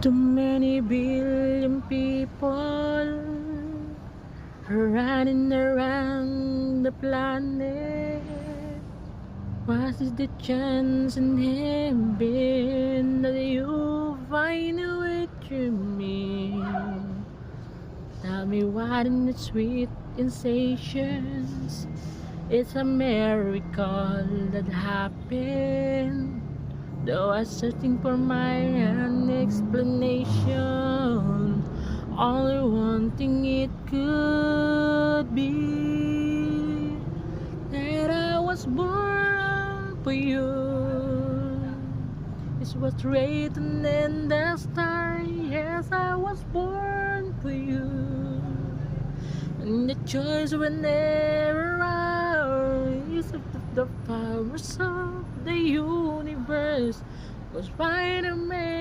Too many billion people running around the planet. What is the chance in heaven that you find a way to me? Tell me what in the sweet sensations. It's a miracle that happened. Though I'm searching for my own explanation, only one thing it could be that I was born for you. It's what's written in the star. Yes, I was born for you. And the choice will never rise of the powers of the universe was Spider-Man.